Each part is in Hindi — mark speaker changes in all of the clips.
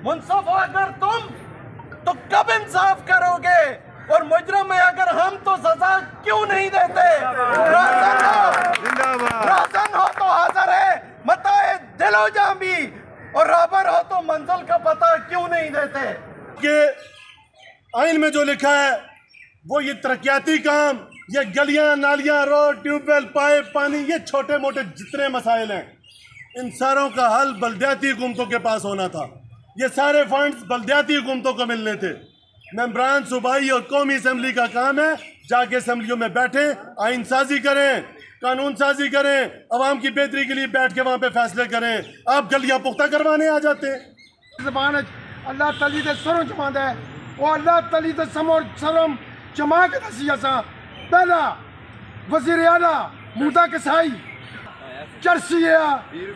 Speaker 1: मुंसफ हो अगर तुम तो कब इंसाफ करोगे? और मुजरिम है अगर हम तो सजा क्यों नहीं देते? रोशन हो तो हाजिर है मताए दिलो जामी, और राबर हो तो मंजिल का पता क्यों नहीं देते?
Speaker 2: कि आइन में जो लिखा है वो ये तरक्याती काम, ये गलियां नालियां रोड ट्यूबवेल पाइप पानी, ये छोटे मोटे जितने मसाइल हैं इन सारों का हल बल्दियाती हुकूमतों के पास होना था। ये सारे फंड्स बल्दियाती हुकूमतों को मिलने थे। मेंबरान सूबाई और कौमी असम्बली का काम है जाके असम्बलियों में बैठे, आइन साजी करें, कानून साजी करें, अवाम की बेहतरी के लिए बैठ के वहाँ पे फैसले करें। आप गलियां पुख्ता करवाने आ जाते हैं।
Speaker 3: ज़बान अल्लाह तली दे सरों जमांदा है, वो अल्लाह तली दे सरम जमा के दसी असां पहला वज़ीर आला मूदा कसाई चरसी है,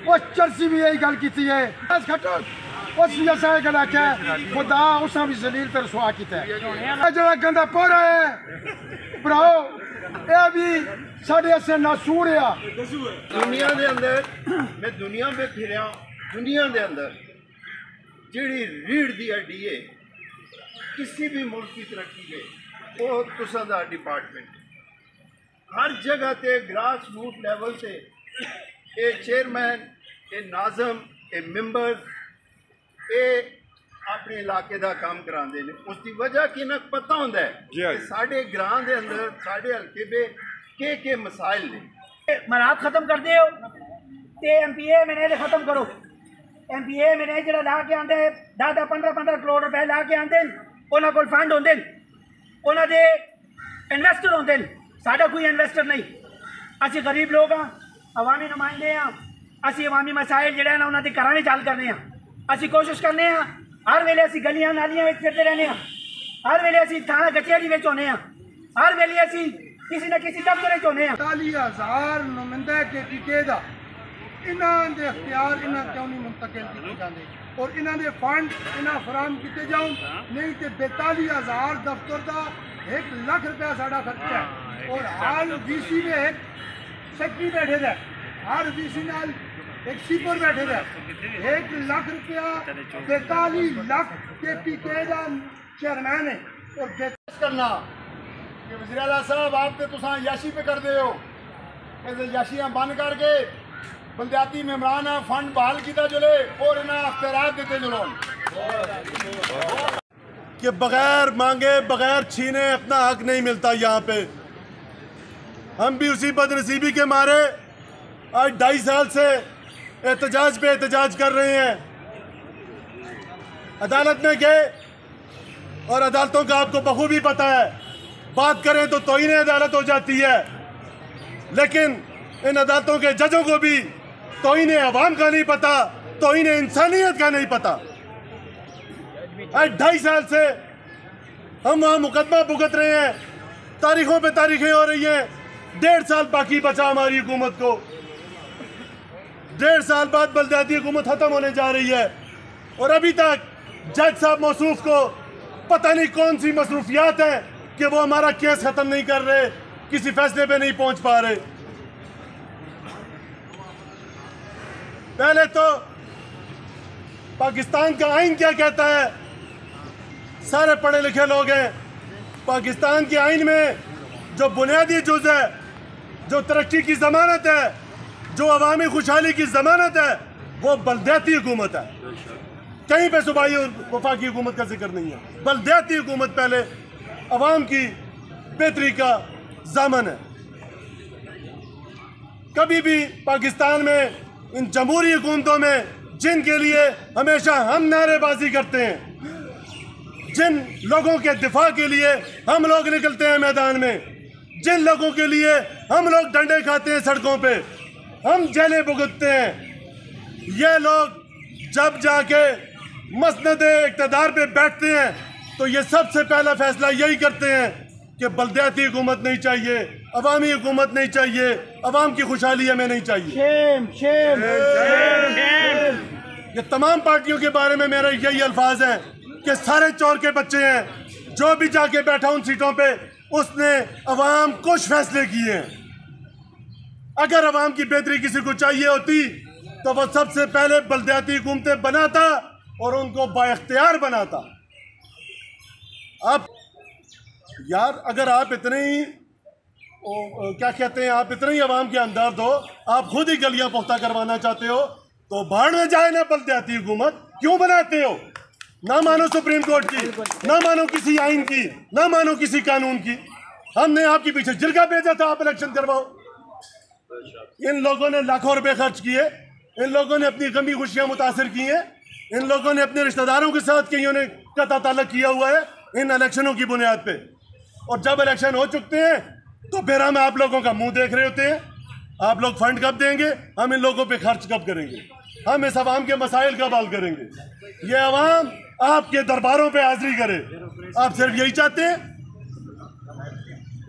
Speaker 3: वो चरसी भी यही गल की है खटो उस भी असां गल आख्या खुदा उस भी जलील ते रसवा किया है। जरा गंदा पोरा है भराओ, ये भी साढ़े असे नासूर है।
Speaker 4: दुनिया के अंदर मैं दुनिया में फिर दुनिया के अंदर जी रीढ़ की हड्डी है किसी भी मुल्क की तरक्की में वो तुसां दा डिपार्टमेंट हर जगह ते ग्रास रूट लेवल से ये चेयरमैन ये नाजम ये मैंबर ये अपने इलाके का काम कराते हैं। उसकी वजह कि ना पता होंदा है कि साढ़े ग्रां दे अंदर साढ़े हल्के में के मसाइल ने।
Speaker 5: मराहत खत्म कर दे ते MPA मैनेज खत्म करो। MPA मैनेज जो ला के आते 10-10 15-15 करोड़ रुपए ला के आते उन्होंने कोल फंड होंगे, उन्होंने इन्वेस्टर होंगे, साडा कोई इन्वेस्टर नहीं। असी गरीब लोग हाँ, अवामी नुमाइंदे हाँ, असी अवामी मसाइल जोड़े ना उन्होंने घर में चाल करने हाँ। असी कोशिश करने हाँ हर वेले असी गलियां नालियां फिरते रहने हाँ, हर वेले असी थाना कचहरी में होने हाँ, हर वेले असी किसी न किसी दफ्तर होने हैं।
Speaker 3: 40,000 नुमाइंदा के टीके दा इन्हां दे इख्तियार इन्हां क्यों नहीं मुंतकिल किए जाते और इन्हां दे फंड इन्हां फराहम किए जाऊँ, नहीं तो 42,000 दफ्तर का 1 लाख रुपया साढ़ा खर्चा है और हर VC में एक सेक्रेटरी बैठे थे, हर VC नाल एक सीपर बैठे थे। 1 लाख रुपया 42 लाख के पीके का चेयरमैन है और
Speaker 2: करना कि वज़ीर आला साहब आप तो तुसां याशी पे कर दे हो, ऐसे याशियां बंद करके बल्दियाती मेम्बरान फंड बहाल किया जुले और इन्हें अख्तियारात देते जुलो कि बगैर मांगे बगैर छीने अपना हक नहीं मिलता। यहाँ पे हम भी उसी बदनसीबी के मारे आज 2.5 साल से एहतजाज पे एहतजाज कर रहे हैं। अदालत में गए और अदालतों का आपको बखूबी पता है, बात करें तो तौहीन अदालत हो जाती है, लेकिन इन अदालतों के जजों को भी तौहीन अवाम का नहीं पता, तौहीन इंसानियत का नहीं पता। आज 2.5 साल से हम वहाँ मुकदमा भुगत रहे हैं, तारीखों पे तारीखें हो रही हैं। 1.5 साल बाकी बचा हमारी हुकूमत को, 1.5 साल बाद बल्दियाती हुकूमत ख़त्म होने जा रही है और अभी तक जज साहब मौसूफ को पता नहीं कौन सी मसरूफियात हैं कि वो हमारा केस ख़त्म नहीं कर रहे, किसी फैसले पे नहीं पहुँच पा रहे। पहले तो पाकिस्तान का आइन क्या कहता है, सारे पढ़े लिखे लोग हैं। पाकिस्तान के आइन में जो बुनियादी जुज़ है, जो तरक्की की ज़मानत है, जो अवामी खुशहाली की ज़मानत है, वो बल्दियाती हुकूमत है। कहीं पे सूबाई और वफाकी हुकूमत का जिक्र नहीं है। बल्दियाती हुकूमत पहले अवाम की बेहतरी का ज़ामन है। कभी भी पाकिस्तान में इन जमहूरी हुकूमतों में जिनके लिए हमेशा हम नारेबाजी करते हैं, जिन लोगों के दिफा के लिए हम लोग निकलते हैं मैदान में, जिन लोगों के लिए हम लोग डंडे खाते हैं सड़कों पे, हम जेलें भुगतते हैं, ये लोग जब जाके मसनद इक़्तिदार पे बैठते हैं तो ये सबसे पहला फैसला यही करते हैं कि बल्दियाती हुकूमत नहीं चाहिए, अवामी हुकूमत नहीं चाहिए, अवाम की खुशहाली हमें नहीं चाहिए।
Speaker 3: शेम शेम
Speaker 2: ये तमाम पार्टियों के बारे में मेरे यही अल्फाज हैं कि सारे चोर के बच्चे हैं, जो भी जाके बैठा उन सीटों पे उसने अवाम कुछ फैसले किए हैं। अगर अवाम की बेहतरी किसी को चाहिए होती तो वह सबसे पहले बल्दियाती हुकूमतें बनाता और उनको बाइख्तियार बनाता। अब यार अगर आप इतने ही क्या कहते हैं, आप इतने ही अवाम के हमदर्द हो, आप खुद ही गलियां पुख्ता करवाना चाहते हो, तो बाढ़ में जाए ना बल्दियाती हुकूमत, क्यों बनाते हो? ना मानो सुप्रीम कोर्ट की, ना मानो किसी आइन की, ना मानो किसी कानून की। हमने आपके पीछे जिरगा भेजा था, आप इलेक्शन करवाओ। इन लोगों ने लाखों रुपए खर्च किए, इन लोगों ने अपनी गमी खुशियां मुतासिर की हैं, इन लोगों ने अपने रिश्तेदारों के साथ कईयों ने कता ताल्लुक किया हुआ है इन इलेक्शनों की बुनियाद पे। और जब इलेक्शन हो चुके हैं तो फिर हम आप लोगों का मुंह देख रहे होते हैं। आप लोग फंड कब देंगे, हम इन लोगों पे खर्च कब करेंगे, हम इस अवाम के मसाइल कब हल करेंगे। ये अवाम आपके दरबारों पे हाजिरी करे, आप सिर्फ यही चाहते हैं।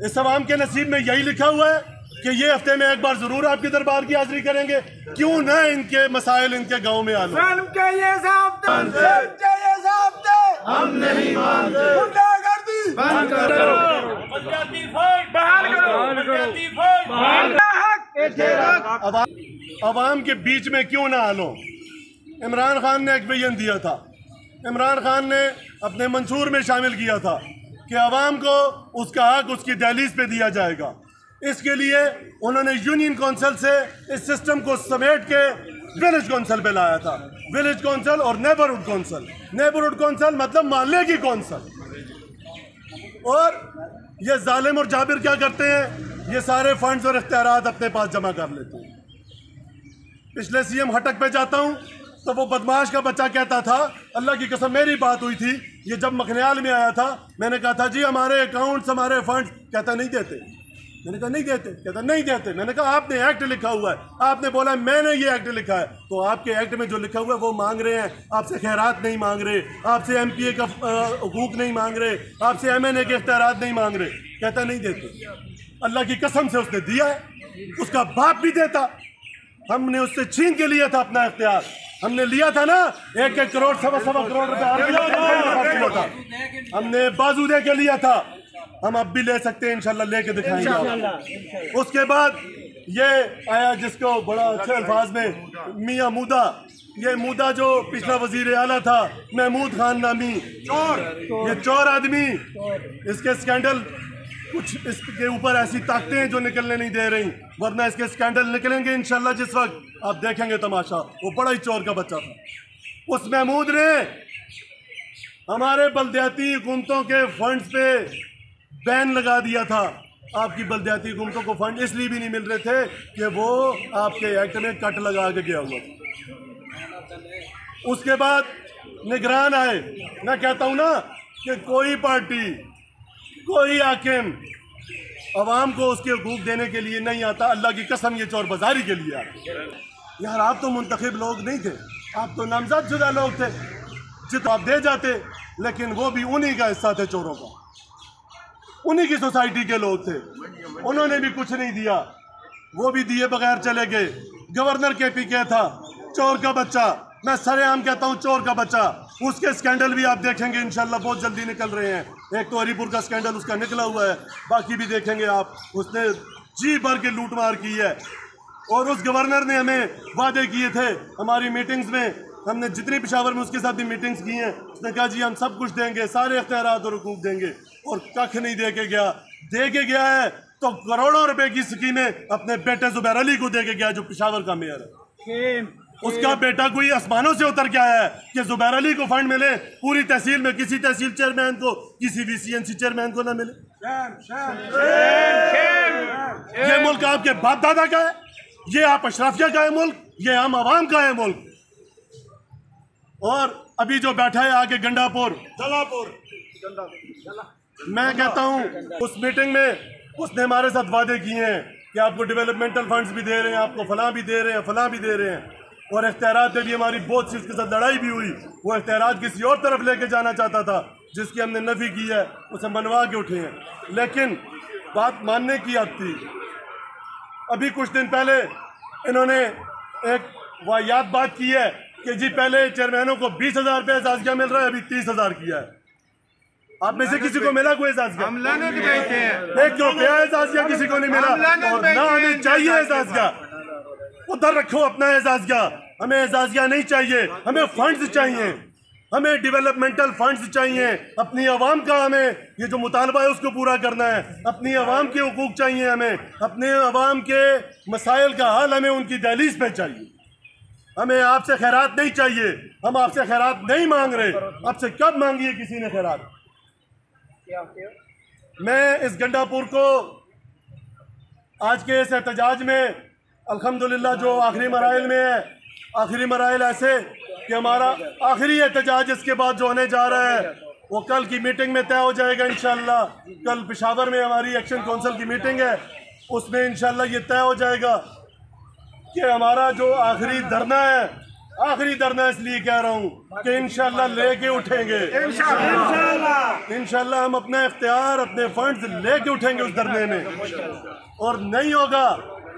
Speaker 2: इस अवाम के नसीब में यही लिखा हुआ है कि ये हफ्ते में एक बार जरूर आपके दरबार की हाजिरी करेंगे। क्यों ना इनके मसाइल इनके गांव में आलो।
Speaker 4: हम नहीं मानते। बंद करो।
Speaker 2: अवाम के बीच में क्यों ना आलो। इमरान खान ने एक बयान दिया था, इमरान खान ने अपने मंशूर में शामिल किया था कि अवाम को उसका हक उसकी दहलीज पे दिया जाएगा। इसके लिए उन्होंने यूनियन काउंसिल से इस सिस्टम को समेट के विलेज काउंसिल पे लाया था। विलेज काउंसिल और नेबरहुड काउंसिल, नेबरहुड काउंसिल मतलब मोहल्ले की काउंसिल। और ये जालिम और जाबिर क्या करते हैं, ये सारे फंड्स और इख्तियारात अपने पास जमा कर लेते हैं। पिछले सीएम हटक पे जाता हूँ तो वो बदमाश का बच्चा कहता था, अल्लाह की कसम मेरी बात हुई थी ये जब मखनियाल में आया था, मैंने कहा था जी हमारे अकाउंट्स हमारे फंड्स, कहता नहीं देते। मैंने कहा नहीं देते, कहता नहीं देते। मैंने कहा आपने एक्ट लिखा हुआ है, आपने बोला मैंने ये एक्ट लिखा है, तो आपके एक्ट में जो लिखा हुआ है वो मांग रहे हैं, आपसे खैरात नहीं मांग रहे, आपसे एमपीए का हुकूक नहीं मांग रहे, आपसे एमएनए के इख्तियारात नहीं मांग रहे। कहता नहीं देते। अल्लाह की कसम से उसने दिया है, उसका बाप भी देता। हमने उससे छीन के लिया था अपना इख्तियार, हमने लिया था ना 1-1 करोड़ 1.25 करोड़ रुपए हमने बाजू दे के लिया था। हम अब भी ले सकते हैं, इंशाल्लाह लेके दिखाएंगे। उसके बाद ये आया जिसको बड़ा अच्छे अल्फाज में मियां मूदा, ये मूदा जो पिछला वजीर आला था महमूद खान नामी चोर, ये चोर आदमी, इसके स्कैंडल कुछ इसके ऊपर ऐसी ताकतें हैं जो निकलने नहीं दे रही, वरना इसके स्कैंडल निकलेंगे इंशाल्लाह। जिस वक्त आप देखेंगे तमाशा, वो बड़ा ही चोर का बच्चा था। उस महमूद ने हमारे बल्दियाती हुकूमतों के फंड्स पे बैन लगा दिया था। आपकी बल्दियाती हुकूमतों को फंड इसलिए भी नहीं मिल रहे थे कि वो आपके एक्ट में कट लगा के गया हुआ। उसके बाद निगरान आए। मैं कहता हूँ ना कि कोई पार्टी, कोई हाकिम अवाम को उसके हुकूक देने के लिए नहीं आता। अल्लाह की कसम ये चोर बाजारी के लिए आता। यार आप तो मुंतखब लोग नहीं थे, आप तो नामजद शुदा लोग थे, जितना आप दे जाते, लेकिन वो भी उन्हीं का हिस्सा थे चोरों का, उन्हीं की सोसाइटी के लोग थे, उन्होंने भी कुछ नहीं दिया, वो भी दिए बगैर चले गए। गवर्नर KPK था, चोर का बच्चा, मैं सरेआम कहता हूँ चोर का बच्चा। उसके स्कैंडल भी आप देखेंगे इंशाल्लाह बहुत जल्दी निकल रहे हैं। एक तो हरीपुर का स्कैंडल उसका निकला हुआ है, बाकी भी देखेंगे आप। उसने जी भर के लूट मार की है। और उस गवर्नर ने हमें वादे किए थे हमारी मीटिंग्स में, हमने जितनी पेशावर में उसके साथ भी मीटिंग्स की हैं, उसने कहा जी हम सब कुछ देंगे, सारे इख्तियारात और हुकूक देंगे, और कख नहीं दे के गया। दे के गया है तो करोड़ों रुपए की स्कीमें अपने बेटे जुबैर अली को दे के गया जो पेशावर का मेयर है। उसका बेटा कोई आसमानों से उतर के आया है कि जुबैर अली को फंड मिले, पूरी तहसील में किसी तहसील चेयरमैन को, किसी VCNC चेयरमैन को ना मिले। ये मुल्क आपके बाप दादा का है, ये आप अशराफिया का है मुल्क, ये आम आवाम का है मुल्क। और अभी जो बैठा है आगे गंडापुर जलापुर, मैं कहता हूँ उस मीटिंग में उसने हमारे साथ वादे किए हैं कि आपको डेवलपमेंटल फंड्स भी दे रहे हैं, आपको फलां भी दे रहे हैं, फलां भी दे रहे हैं। और इख्तियारात पे भी हमारी बहुत सी उसके साथ लड़ाई भी हुई। वो इख्तियारात किसी और तरफ लेके जाना चाहता था, जिसकी हमने नफ़ी की है, उसे मनवा के उठे हैं। लेकिन बात मानने की हद थी। अभी कुछ दिन पहले इन्होंने एक वाहियात बात की है कि जी पहले चेयरमैनों को 20,000 रुपये एजाज़िया मिल रहा है, अभी 30,000 किया है। आप में से किसी को मिला कोई एजाज़िया?
Speaker 4: हम लाने के बैठे हैं।
Speaker 2: 1 रुपया एजाज़िया किसी को नहीं मिला, और ना हमें चाहिए एजाज़िया। उधर रखो अपना एजाज़िया, हमें एजाज़िया नहीं चाहिए, हमें फंड्स चाहिए। हमें डेवलपमेंटल फंड्स चाहिए, अपनी आवाम का हमें ये जो मुतालबा है उसको पूरा करना है, अपनी आवाम के हुकूक चाहिए, हमें अपने आवाम के मसाइल का हल हमें उनकी दहलीज पे चाहिए। हमें आपसे खैरात नहीं चाहिए, हम आपसे खैरात नहीं मांग रहे। आपसे कब मांगी है किसी ने खैरात? मैं इस गंडापुर को आज के इस एहतजाज में अल्हम्दुलिल्लाह जो आखिरी मराइल में है, आखिरी मराइल ऐसे कि हमारा आखिरी एहतजाज इसके बाद जो होने जा रहा है वो कल की मीटिंग में तय हो जाएगा इंशाअल्लाह। कल पेशावर में हमारी एक्शन काउंसिल की मीटिंग है, उसमें इंशाअल्लाह ये तय हो जाएगा कि हमारा जो आखिरी धरना है, आखिरी धरना इसलिए कह रहा हूँ कि इंशाअल्लाह लेके उठेंगे, इंशाअल्लाह हम अपना इख्तियार, अपने फंड्स लेके उठेंगे उस धरने में। और नहीं होगा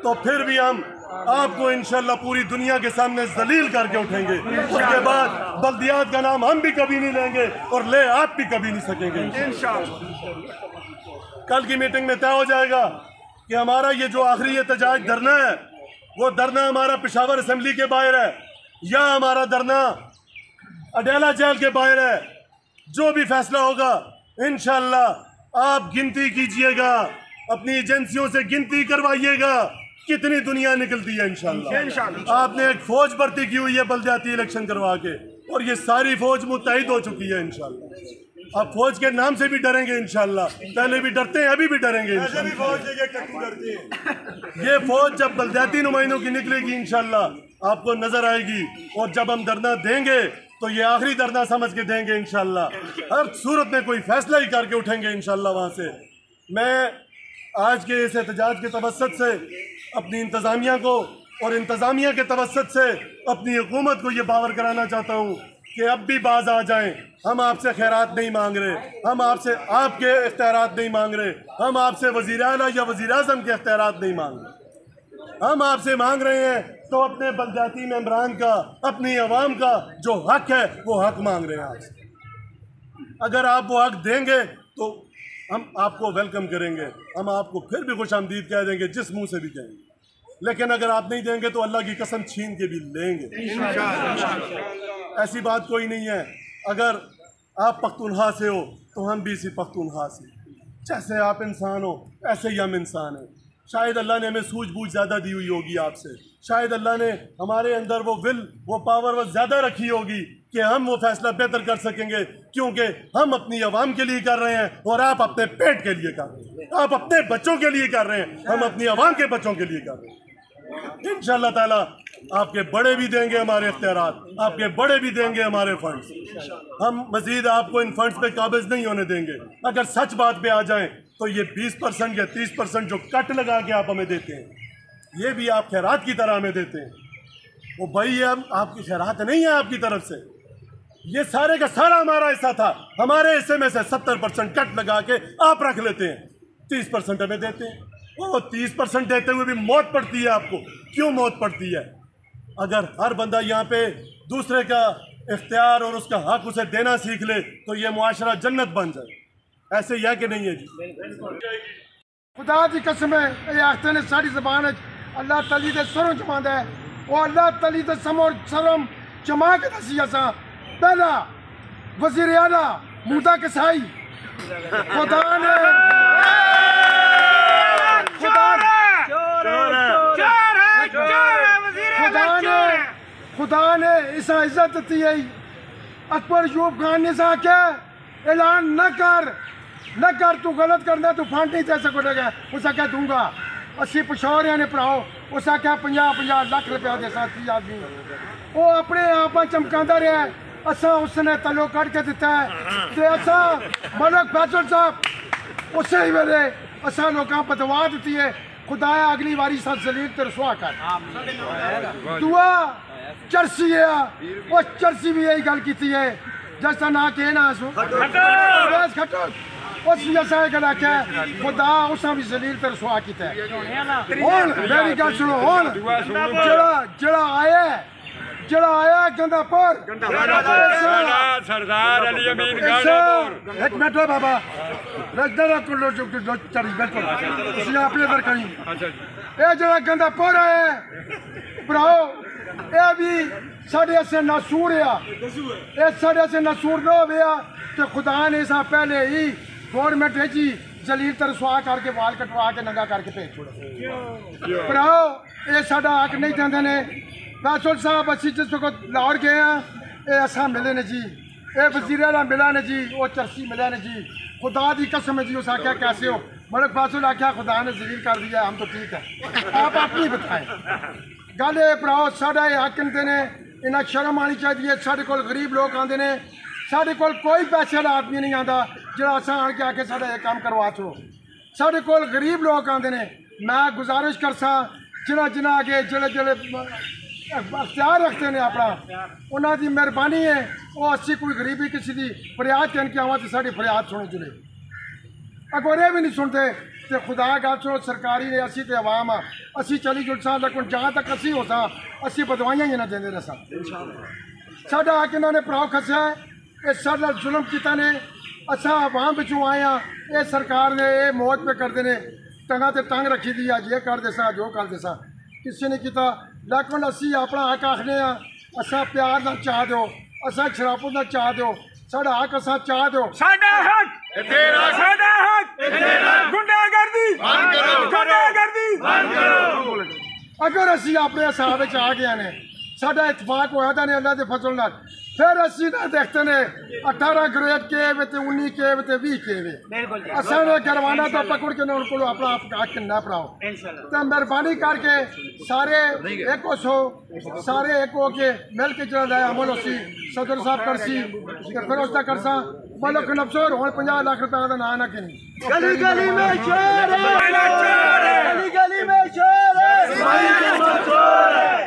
Speaker 2: तो फिर भी हम आपको इंशाअल्लाह पूरी दुनिया के सामने जलील करके उठेंगे। उसके बाद बल्दियात का नाम हम भी कभी नहीं लेंगे और ले आप भी कभी नहीं सकेंगे। कल की मीटिंग में तय हो जाएगा कि हमारा ये जो आखिरी एहतजाज धरना है वो धरना हमारा पेशावर असेंबली के बाहर है या हमारा धरना अडेला जेल के बाहर है। जो भी फैसला होगा इंशाअल्लाह आप गिनती कीजिएगा, अपनी एजेंसियों से गिनती करवाइएगा कितनी दुनिया निकलती है इंशाअल्लाह। आपने एक फौज भर्ती की हुई है बल्दियाती इलेक्शन करवा के और ये सारी फौज मुत्तहिद हो चुकी है इंशाअल्लाह। आप फौज के नाम से भी डरेंगे इंशाअल्लाह, पहले भी डरते हैं, अभी भी डरेंगे इंशाअल्लाह। ये फौज जब बल्दियाती नुमाइंदों की निकलेगी इंशाअल्लाह आपको नजर आएगी। और जब हम धरना देंगे तो ये आखिरी धरना समझ के देंगे इंशाअल्लाह। हर सूरत में कोई फैसला ही करके उठेंगे इंशाअल्लाह वहाँ से। मैं आज के इस एहतजाज के तवस्सुत से अपनी इंतज़ामिया को और इंतज़ामिया के तवस्सुत से अपनी हुकूमत को ये बावर कराना चाहता हूँ कि अब भी बाज आ जाएं। हम आपसे खैरात नहीं मांग रहे, हम आपसे आपके इख्तियारात नहीं मांग रहे, हम आपसे वज़ीर आला या वज़ीर आज़म के इख्तियारात नहीं मांग रहे। हम आपसे मांग रहे हैं तो अपने बल्दियाती मेंबरान का, अपनी आवाम का जो हक है वो हक मांग रहे हैं आपसे। अगर आप वो हक देंगे तो हम आपको वेलकम करेंगे, हम आपको फिर भी खुशामदीद कह देंगे, जिस मुंह से भी कहेंगे। लेकिन अगर आप नहीं देंगे तो अल्लाह की कसम छीन के भी लेंगे। ऐसी बात कोई नहीं है। अगर आप पख्तूनख्वा से हो तो हम भी इसी पख्तूनख्वा से, जैसे आप इंसान हो ऐसे ही हम इंसान हैं। शायद अल्लाह ने हमें सूझबूझ ज़्यादा दी हुई होगी आपसे, शायद अल्लाह ने हमारे अंदर वो विल, वो पावर वो ज़्यादा रखी होगी कि हम वो फैसला बेहतर कर सकेंगे, क्योंकि हम अपनी आवाम के लिए कर रहे हैं और आप अपने पेट के लिए कर रहे हैं, आप अपने बच्चों के लिए कर रहे हैं, हम अपनी आवाम के बच्चों के लिए कर रहे हैं। इंशाअल्लाह ताला आपके बड़े भी देंगे हमारे इख्तियारात, आपके बड़े भी देंगे हमारे फंड्स। हम मजीद आपको इन फंड्स पे काबिज नहीं होने देंगे। अगर सच बात पे आ जाएं तो ये 20% या 30% जो कट लगा के आप हमें देते हैं, ये भी आप खैरात की तरह हमें देते हैं। वो भाई ये आपकी खैरात नहीं है आपकी तरफ से, ये सारे का सारा हमारा हिस्सा था। हमारे हिस्से में से 70% कट लगा के आप रख लेते हैं, 30% हमें देते हैं। वो 30% देते हुए भी मौत पड़ती है आपको। क्यों मौत पड़ती है? अगर हर बंदा यहाँ पे दूसरे का इख्तियार और उसका हक उसे देना सीख ले तो ये मुआशरा जन्नत बन जाए। ऐसे ही है कि नहीं है जी?
Speaker 3: खुदा की कसम है, ये आखते ने सारी जबान अल्लाह तली दे सरम जमांदा है। वो अल्लाह तली दे सरम जमा के दसी असा पहला वजीर आला मूसा कसाई खुदा ने खुदा ने इस इज्जत दी है। अकबर यूब खान ने सा क्या ऐलान न कर तू गलत करना, तू फंड नहीं दे सकोगा। उसा क्या दूंगा असी पिछोरिया ने भराओ, उसा क्या 50-50 लाख रुपया दे 30 आदमी। वो अपने आप चमकांदा रहा, असा उसने तलो कट के दिता है। ते असा मलक फैसल साहब उसे ही वेले असा लोगों बदवा दी है। खुदाया अगली बारी सा जलील ते रसवा कर दुआ चरसी है। वो चरसी भी यही गल की है जैसा ना के ना सो खटो उस ऐसा गल आख्या खुदा उसा भी जलील ते रसवा किया है। हुन मेरी गल सुनो, हुन जड़ा आया गंदापुर
Speaker 6: सरदार अली अमीन गंदापुर
Speaker 3: एक मिनट बाबा रजदा को लो जो चढ़ी बिल्कुल अपने अंदर करी। ये जड़ा गंदापुर है भराओ ये भी साढ़े से नासूर है, ये साढ़े से नासूर न हो तो खुदा ने सा पहले ही गवर्नमेंट है जी जलील तरसवा करके वाल कटवा के नंगा करके भेज छोड़ा भराओ। ये साडा हक नहीं देंदे ने। फैसल साहब असी जिस वक्त लाहौर गए हैं ये असा मिले ने जी, ये वजीर आला मिला ने जी, वो चरसी मिले ने जी। खुदा की कसम है जी, उस आख्या कैसे हो? मलिक फैसल आख्या खुदा ने जलील कर दिया, हम तो ठीक है, आप अपनी बताएं। गल ये भराओ साडा ये हक देंदे ने, इन्हें शर्म आनी चाहिए। साढ़े कोल गरीब लोग आते हैं, साढ़े कोल कोई पैसे वाला आदमी नहीं आता जो असा आन के आके साढ़ा ये काम करवा छो। साढ़े कोल गरीब लोग आते हैं। मैं गुजारिश कर सा जिन्हें जिन्हें आगे जेड़े जेड़े अख्तियार रखते हैं अपना, उन्होंने मेहरबानी है वो अस्सी कोई गरीबी किसी की फरियाद कह के आवा तो साड़ी फरियाद सुने जुले। अगर ये भी नहीं सुनते तो खुदा गल सुनो, सरकारी ने असी तो आवाम आ, असी चली जुल सा, लेकिन जहाँ तक असी हो सा असी बदवाइयां ही ना देंगे रसा। साडा हक इन्होंने भराओ खसिया है, ये साडा जुल्म किया ने, असा आवाम पिछों आए हैं। ये सरकार ने ये मौत पे करते हैं, टंगा ते टंग रखी दी अज ये कर देसा जो कर देसा, किसी ने किया। लेकिन असी अपना हक आखने असा प्यार ना चाह दो, असा शराबत ना चाह दो, साडा हक असा चाह दो।
Speaker 6: साडा हक तेरा, साडा हक तेरा, गुंडागर्दी बंद करो, गुंडागर्दी बंद करो।
Speaker 3: अगर असी अपने हिसाब आ गया ने, साडा इतफाक होया था ने अल्लाह के फजल नाल, फिर असी ना देखते ने 18 ग्रेड के वे ते 19 के वे ते 20 के वे असा ने करवाना तो पकड़ के उनको अपना हक ना पड़ाओ। तो मेहरबानी करके सारे एक हो, सारे एक हो के मिल के चला जाए अमल उसी सदर साहब करसी फिर उसका करसा बोलो कि नफसोर हो 50 लाख रुपए का ना ना कि गली गली में शोर है, गली गली में शोर है,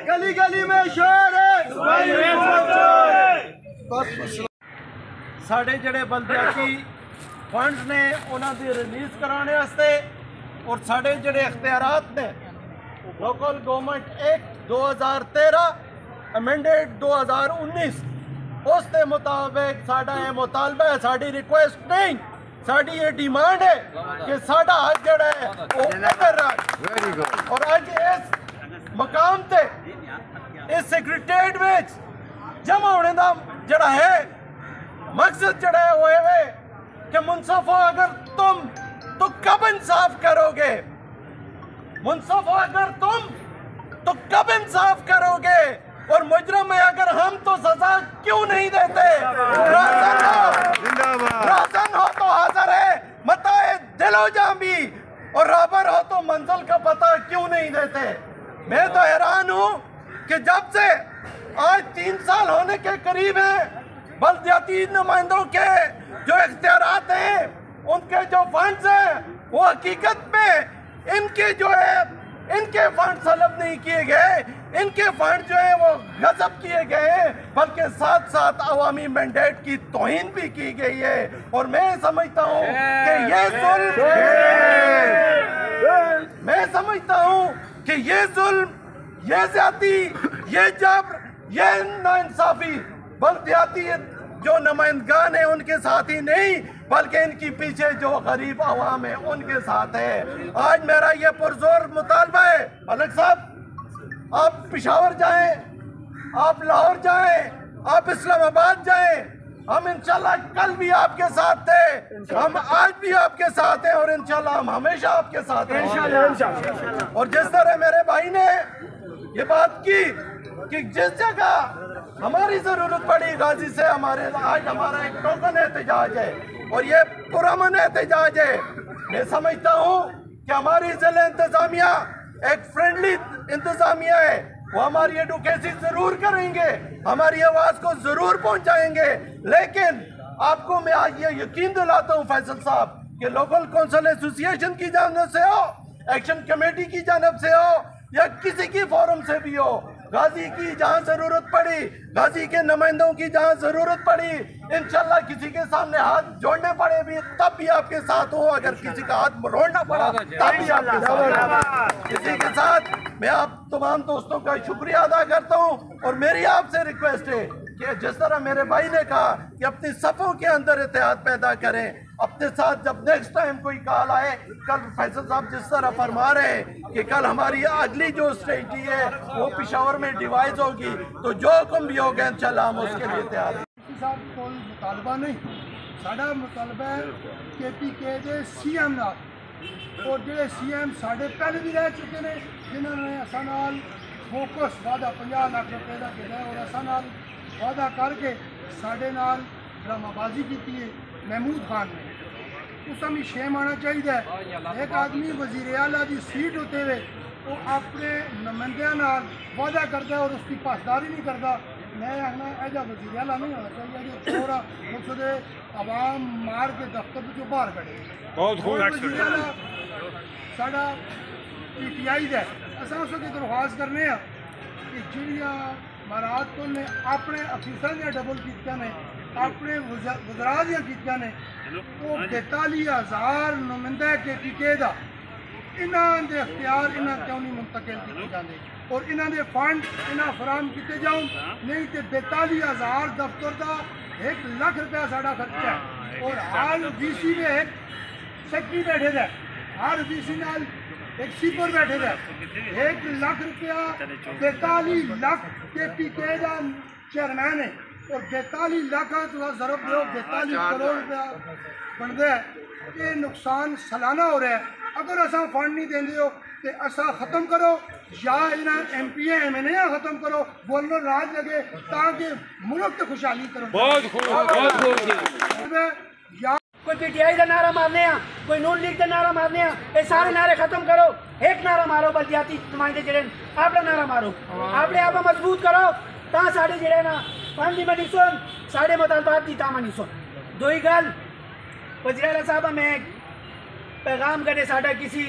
Speaker 3: गली गली में शोर है।
Speaker 1: साढ़े जड़े बलदियाती फंड्स ने उन्होंने रिलीज़ कराने वास्ते और साढ़े जड़े अख्तियारात ने लोकल गवर्नमेंट एक्ट 2013 अमेंडेड 2019 उसके मुताबिक साढ़ा ये मुतालबा है, साड़ी रिक्वेस्ट नहीं, साड़ी ये डिमांड है कि साढ़ा हक जड़ा है वो कर रहा है। और आज इस मकाम ते इस सेक्रेटेरिएट में जमा होने का जड़ा है मकसद जड़ा है वो है कि मुनसफो अगर तुम तो कब इंसाफ करोगे, मुनसफो अगर तुम तो कब इंसाफ करोगे, और मुजरम है अगर हम तो सजा क्यों नहीं देते। राजन हो तो हाजिर है, मताए दिलो जामी, और राबर हो तो मंजिल का पता क्यों नहीं देते। मैं तो हैरान हूँ कि जब से आज 3 साल होने के करीब है बलदियाती नुमाइंदों के जो इख्तियारात हैं, उनके जो फंड्स हैं वो हकीकत में इनके जो है इनके फंड सलब नहीं किए गए, इनके फंड जो है वो गजब किए गए हैं, बल्कि साथ साथ अवामी मैंडेट की तौहीन भी की गई है। और मैं समझता हूँ कि ये जुल्म, मैं समझता हूँ कि ये जुल्म, ये ज्यादती, ये जबर, ये नाइंसाफी बलदियाती जो नुमाइंदगान है उनके साथ ही नहीं बल्कि इनकी पीछे जो गरीब आवाम है उनके साथ है। आज मेरा ये पुरजोर मुतालबा है, मलिक साहब आप पेशावर जाएं, आप लाहौर जाएं, आप इस्लामाबाद जाएं, हम इंशाल्लाह कल भी आपके साथ थे, हम आज भी आपके साथ हैं और इंशाल्लाह हम हमेशा आपके साथ हैं। और जिस तरह मेरे भाई ने ये बात की कि जिस जगह हमारी जरूरत पड़ी गाजी से हमारे, आज हमारा एक टोकन एहतजाज है और ये पुरअमन एहतजाज है। मैं समझता हूँ कि हमारी जिला इंतजामिया एक फ्रेंडली इंतजामिया है, वो हमारी एडवोकेसी जरूर करेंगे, हमारी आवाज को जरूर पहुंचाएंगे। लेकिन आपको मैं आज ये यकीन दिलाता हूँ फैसल साहब कि लोकल काउंसिल एसोसिएशन की जानब से हो, एक्शन कमेटी की जानब से हो या किसी की फोरम से भी हो, गाजी की जहाँ जरूरत पड़ी, गाजी के नुमाइंदों की जहाँ जरूरत पड़ी, इंशाल्लाह किसी के सामने हाथ जोड़ने पड़े भी तब भी आपके साथ हो, अगर किसी का हाथ मरोड़ना पड़ा तब भी आपके साथ। इसी के साथ मैं आप तमाम दोस्तों का शुक्रिया अदा करता हूँ और मेरी आपसे रिक्वेस्ट है कि जिस तरह मेरे भाई ने कहा कि अपनी सफ़ों के अंदर इत्तेहाद पैदा करें अपने साथ। जब नेक्स्ट टाइम कोई कॉल आए, कल फैसल साहब जिस तरह फरमा रहे हैं कि कल हमारी अगली जो स्ट्रेटजी है वो पेशावर में डिवाइस होगी, तो जो हुक्म भी होगा इंशाल्लाह हम उसके लिए तैयार हैं।
Speaker 3: साहब कोई मुतालबा नहीं, साडा मुतालबा है KPK के CM नाल और जो CM साढ़े पहले भी रह चुके हैं, जिन्होंने असा नाल फोकस वादा 50 लाख रुपए का किया और असा नाल वादा करके साढ़े नाल ड्रामाबाजी की है महमूद खान ने। उस हमें शेम आना चाहिए। एक आदमी वजीर आला की सीट होते हुए वो अपने नुमाइंदियां नाल वादा करता है और उसकी पासदारी नहीं करता। मैं आखना ऐसा वजीर आला नहीं होना चाहिए जो थोड़ा उसके आवाम मार के दफ्तर जो बाहर कटे।
Speaker 6: बहुत खूब
Speaker 3: वजीर आला साडा PTI है, अस उसकी दरख्वास्त करने कि जिहड़ियां महाराज को ने अपने अफीसर ने डबल कीतियां ने अपने वज़रा दियां कीतियां ने वो 43,000 नुमाइंदा KPK दा इन्हां दे इख्तियार इन्हां क्यों नहीं मुंतकिल किए जाते और इन्हां दे फंड इन्हां फराहम किए जाऊँ, नहीं तो 42,000 दफ्तर का 1 लाख रुपया साडा खर्चा है और हर VC में एक सेक्रेटरी बैठे थे, हर VC नाल एक सीपर बैठे थे। 1 लाख रुपया 43 लाख KPK का चेयरमैन है और 42 लाख जरूरत दो 42 करोड़ रुपया बनता है। ये नुकसान सालाना हो रहा है। अगर असा फंड नहीं देंगे हो तो असा ख़त्म करो या इन्हें MPA MNA ख़त्म करो, बोलना राज लगे ताकि मुल्क की खुशहाली करो। या
Speaker 5: कोई PTI का नारा मारने कोई नून लीग का नारा मारने ये सारे नारे खत्म करो। एक नारा मारो बल्दियाती नुमाइंदे जड़े अपना नारा मारो, अपने आप मजबूत करो ता साढ़े जड़े ना फंड की मनी सुन साढ़े मुतालबात की ता मनी सुन। दो ही गल वज़ीर आला साहब मैं पैगाम कदे साडा किसी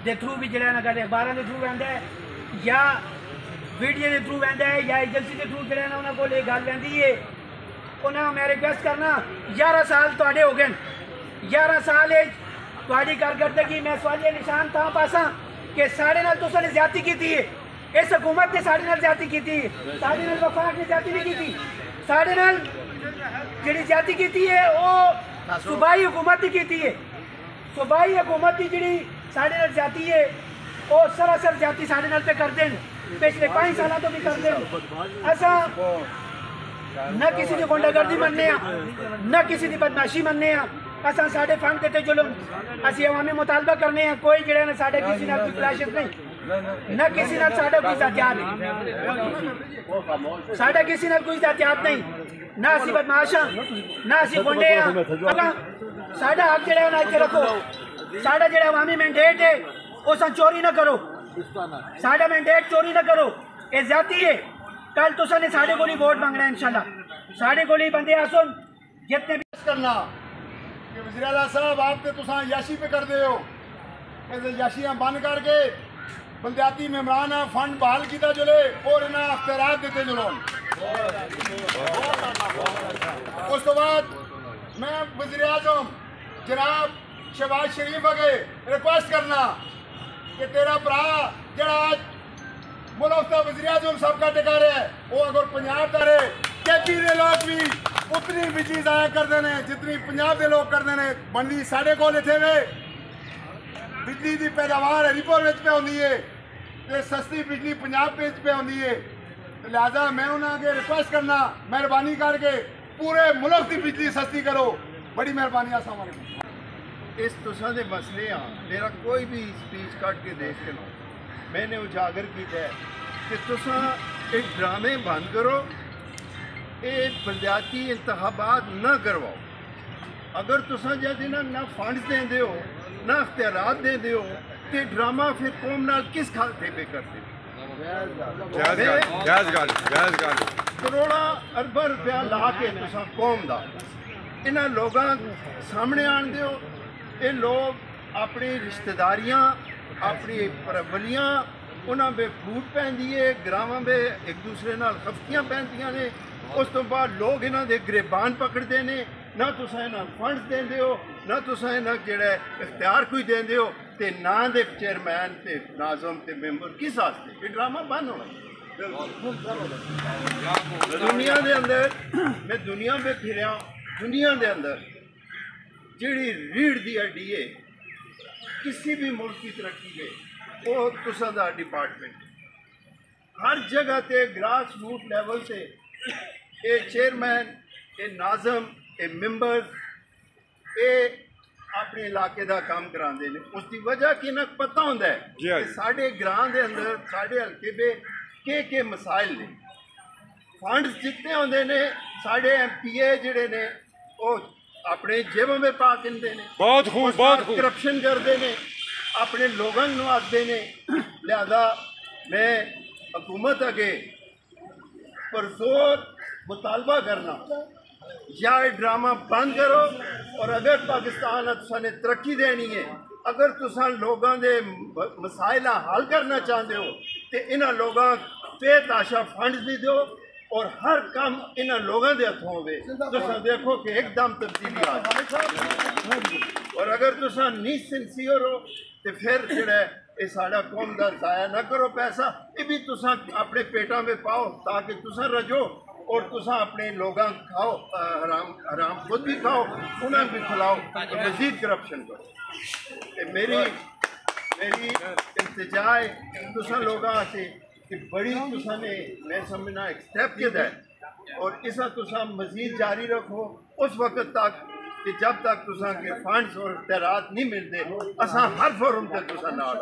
Speaker 5: के थ्रू भी जड़ा ना कदे अखबारों के थ्रू आंदा है या वीडियो के थ्रू आंदा है या एजेंसी के थ्रू जड़ा ना उन्होंने को गल आंदी है। उन्हें मैं रिक्वेस्ट करना 11 साल तुहाडे हो गए, 11 साल तुहाडी कारकर्दगी मैं सवालिया निशान तां पासा कि साढ़े नाल तुसां ने ज्यादती की है। इस हुकूमत ने साढ़े नाल ज्यादती की, साढ़े नाल वफाक ने ज्यादती नहीं की। साढ़े नाल जिहड़ी ज्यादती की है वो सूबाई हुकूमत ने की है। सूबाई हुकूमत की जिहड़ी साढ़े नाल ज्यादती है वो सरासर ज्यादती साढ़े नाल पे करते हैं, पिछले 5 सालों तो भी करते हैं। असा न किसी की गुंडागर्दी मनने न किसी की बदमाशी मनने असा साढ़े फंड देते जुलम असी अवामी मुतालबा करने कोई जड़ा ना साढ़े किसी नाल कोई क्लैशेस नहीं, न किसी नाल साढ़ा कोई जातियात नहीं, साढ़ा किसी नाल कोई जातियात नहीं, ना असी बदमाश ना असी गुंडे साढ़ा हक जड़ा ना इत्थे रखो। साढ़ा जड़ा अवामी मैंडेट है उस चोरी ना करो, साढ़ा मैंडेट चोरी ना करो, ये ज्यादती है। कल तुसा ने साढ़े को वोट मांगना है इंशाल्लाह, साढ़े को बंदे आसुन जितने भी
Speaker 2: करना कि वज़ीर आला साहब आप तो तुसा याशी पे कर दे हो, याशियां बंद करके बलदियाती मेम्बरान फंड बहाल किया जुले और इन्हें अख्तियारात देते जुलो। उस तो बाद मैं वज़ीर आज़म जनाब शहबाज शरीफ अगे रिक्वेस्ट करना कि तेरा भरा जरा मुल्क का वज़ीर आज़म सबका टिका रहा है वो अगर पंजाब का रहे KP के लोग भी उतनी बिजली ज़ाया करते हैं जितनी पंजाब के लोग करते हैं। बनती साढ़े को इतने वे बिजली की पैदावार हरीपुर पे आती है तो सस्ती बिजली पंजाब पे आती है। लिहाजा मैं उन्होंने रिक्वेस्ट करना मेहरबानी करके पूरे मुल्क की बिजली सस्ती करो। बड़ी मेहरबानी। अस्सलाम वालेकुम।
Speaker 4: इस तुसा दे मसले मेरा कोई भी स्पीच कट के देख के ना मैंने उजागर किया है कि तुसा एक ड्रामे बंद करो, एक बलदियाती इंतखाबात न करवाओ। अगर तुसा जब ना फंड्स देंदे हो ना अख्तियारात देंदे हो तो ड्रामा फिर कौम नाल किस खाते पे करते हो? करोड़ा अरबा रुपया ला के तुसा कौम दा इन्हां लोगों सामने आन दो। ये लोग अपनी रिश्तेदारियां अपनी परवलियां उन्होंने बे फूट पैंदी है, ग्रावां बे एक दूसरे नाल खफतियां पैंदियां ने। उस तो बाद लोग इन्हों के गिरबान पकड़ते हैं, ना तुसा इन्हें फंड्स देंदे हो ना तुसा इन्हें जेड़ा इख्तियार कोई देंदे हो ते ना दे चेयरमैन ते नाज़म ते मैंबर किस वास्ते? ये ड्रामा बंद होना। दुनिया के अंदर मैं दुनिया में फिर दुनिया के अंदर जिहड़ी रीढ़ दी हड्डी है किसी भी मुल्क की तरक्की में वो तुसां दा डिपार्टमेंट हर जगह ते ग्रास रूट लेवल से ये चेयरमैन ये नाज़म ये मैंबर ये अपने इलाके का काम कराते हैं। उसकी वजह कि ना पता होंदा है कि साढ़े ग्रां दे अंदर साढ़े हल्के पे के मसाइल ने फंड जितने होंदे ने साढ़े MPA जिहड़े ने वो अपने जेबों में पा दिंदे ने
Speaker 6: बहुत खूब
Speaker 4: करप्शन करते ने अपने लोगों नवाजते ने। लिहाजा मैं हुकूमत अगे पुरजोर मुतालबा करना या ये ड्रामा बंद करो और अगर पाकिस्तान ने तरक्की देनी है अगर तुसां लोगों के मसाइल हल करना चाहते हो तो इन्होंने लोगों बेताशा फंड भी दो और हर काम इन्होंने लोगों के हथों हो तुसां देखो कि एकदम तब्दीली आ जाए। और अगर तुसां नहीं सिंसियर हो तो फिर जो ये साड़ा कौम का जाया ना करो पैसा ये भी तुसां अपने पेटा में पाओ ताकि तुसां रजो और तुसां अपने लोगों खाओ हराम खुद भी खाओ उन्हें भी खिलाओ तो मजीद करप्शन करो। मेरी इल्तिजा है तुसां लोगों से कि बड़ी तुसां ने मैं समझना एक स्टेप किया है और इसा तुसां मजीद जारी रखो उस वक्त तक कि जब तक तुसां के फंड्स और इख्तियारात नहीं मिलते असां हर फोरम ते तुसां नाल